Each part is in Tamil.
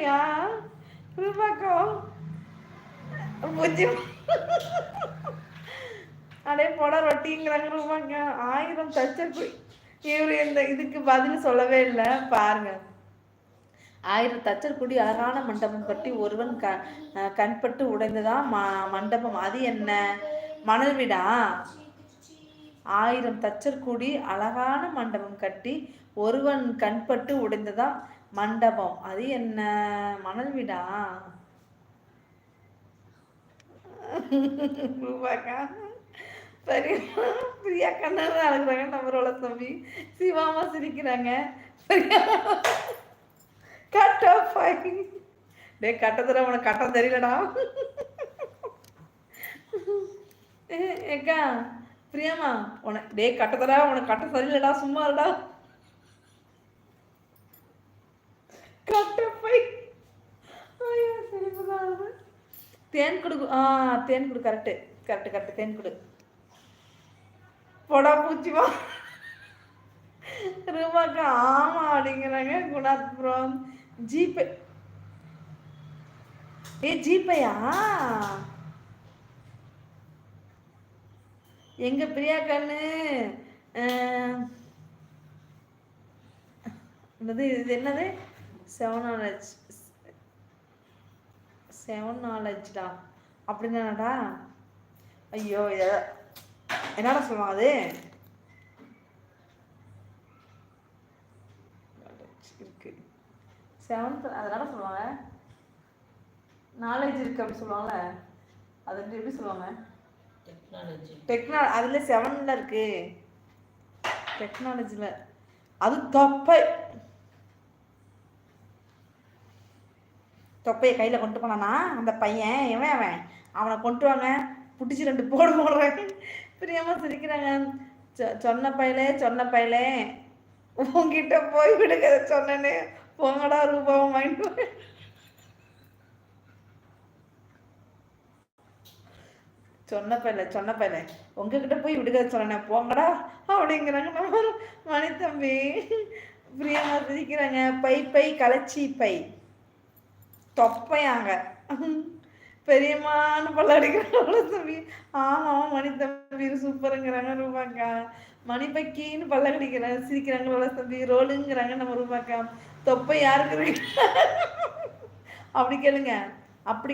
ரூபாயா ரூபாக்கோ பூஜ்ஜியம் அடே போட ரொட்டிங்கிறாங்க ரூபாங்க. 1000 தச்சர் குடி. இவரு இந்த இதுக்கு பதில் சொல்லவே இல்லை பாருங்க. 1000 தச்சர் குடி அழகான மண்டபம் கட்டி ஒருவன் கண்பட்டு உடைந்ததான் மண்டபம். அது என்ன? மணல் வீடா? 1000 தச்சர் கூடி அழகான மண்டபம் கட்டி ஒருவன் கண்பட்டு உடைந்ததான் மண்டபம். அது என்ன? மணல் வீடா? ரூபாக்கா பிரியா கண்ணா அழுகுறாங்க. நம்பரோட தம்பி சிவாமா சிரிக்கிறாங்க. டே கட்டத்துல உனக்கு கட்டம் தெரியலடா. ஏக்கா பிரியாமா உனக்கு டே கட்டத்தடா உனக்கு கட்டம் சரியில்லடா, சும்மா இருடா. கட்டப்பை தேன் குடு. தேன் குடு. Correct correct correct. தேன் குடு. போடா பூச்சிவா ரூபாக்கா ஆமா அப்படிங்கிறாங்க. குணாத்புரம் ஜிபே. ஜிபேயா? எங்க பிரியா கண்ணு என்னது இது? என்னது? 7 நாலேஜ்டா அப்படின்னாடா. ஐயோ என்னடா சொல்லுவாங்க அது? இருக்கு 7th அதனால சொல்லுவாங்க. நாலேஜ் இருக்கு அப்படி சொல்லுவாங்கல்ல, அது எப்படி சொல்லுவாங்க? டெக்னாலஜி. அதுல 7ல இருக்கு டெக்னாலஜில. அது தொப்பையை கையில் கொண்டு போனானா அந்த பையன். அவன் அவனை கொண்டு வாங்க பிடிச்சி 2 போடுறேன். பிரியமா சிரிக்கிறாங்க. சொன்ன பையலே உங்ககிட்ட போய் விடுங்க சொன்னேன்னு போங்கடா ரூபாவும் வாங்கிட்டு. சொன்ன பையல உங்ககிட்ட போய் விடுக சொன்னேன் போங்கடா அப்படிங்கிறாங்க நம்ம மணித்தம்பி. பிரியமா சிரிக்கிறாங்க. பை கலச்சி பை தொப்பையாங்க பெரியம்மான்னு பல்ல அடிக்கிறாங்க தம்பி. ஆமா மணித்தம்பி சூப்பருங்கிறாங்க ரூபாக்கா. மணிப்பக்கின்னு பல்ல கடிக்கிறாங்க சிரிக்கிறாங்க தம்பி. ரோலுங்கிறாங்க நம்ம ரூபாக்கா. தொப்பை யாருக்கு இருக்கு அப்படி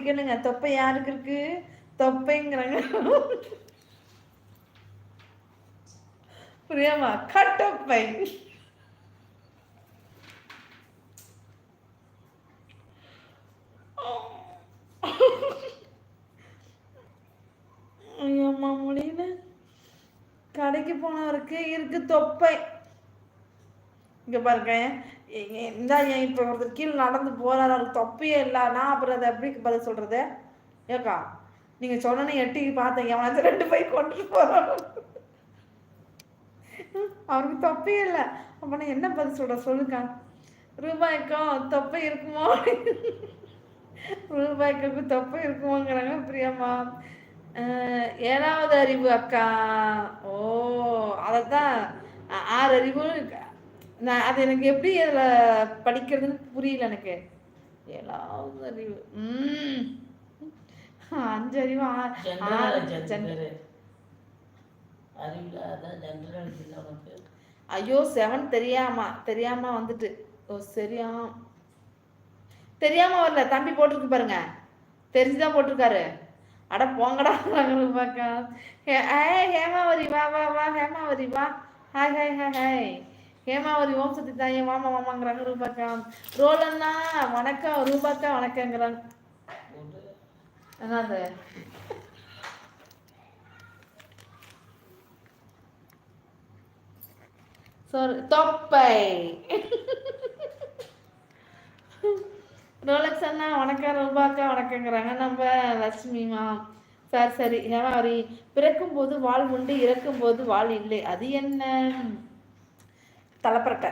கேளுங்க தொப்பை யாருக்கு இருக்கு? தொப்பைங்கிறாங்க பிரியமா. கட்டப்பை ஐயம்மா முடியல. கடைக்கு போனவருக்கு இருக்கு தொப்பை. இங்க பாருங்க இந்த இப்ப ஒருத்தர் கீழே நடந்து போறாரு, அவருக்கு தொப்பையே இல்லை. நான் அப்புறம் அதை எப்படி பதில் சொல்றது? ஏக்கா நீங்க சொன்னே எட்டி பார்த்தேன். எவனாச்சும் 2 பை கொண்டு போறாரு, அவருக்கு தொப்பையே இல்லை. அப்ப நான் என்ன பதில் சொல்ற சொல்லுங்க. ரூபாய்க்கும் தொப்பை இருக்குமோ? ரூபாய்க்கு தொப்பை இருக்குமோங்கிறாங்க பிரியம்மா. 7வது அறிவு அக்கா. ஓ அதான் 6 அறிவு. நான் அது எனக்கு எப்படி அதில் படிக்கிறதுன்னு புரியல எனக்கு. 7வது அறிவு 5 அறிவு ஐயோ 7 தெரியாம வந்துட்டு. ஓ சரியா தெரியாம வரல தம்பி போட்டிருக்கு பாருங்க. தெரிஞ்சுதான் போட்டிருக்காரு. அட போங்கடா பாக்கா. ஹேமாவரி வா வா வா. ஹேமாவரி வா. Hi hi hi hi. ஹேமாவரி ஓம் சக்தி தாயே மாமா மாமாங்கிறாங்க ரூபாக்கா. ரோலண்ணா வணக்கம் ரூபாக்கா வணக்கங்கிறாங்க. என்னது தொப்பை. ரோலக்ஸ் அண்ணா வணக்கம் ரூபாக்கா வணக்கங்கிறாங்க நம்ம லட்சுமிமா. சரி ஹேமாவரி. பிறக்கும் போது வால் உண்டு இறக்கும் போது வால் இல்லை. அது என்ன? தலைப்பரட்டை.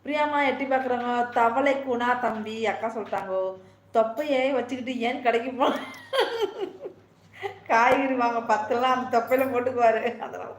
பிரியாமா எட்டி பார்க்குறாங்க. தவளை குணா தம்பி அக்கா சொல்லிட்டாங்கோ. தொப்பையை வச்சுக்கிட்டு ஏன் கடைக்கு போ காய்கறி வாங்க 10 அந்த தொப்பையில போட்டுக்குவாரு அதனால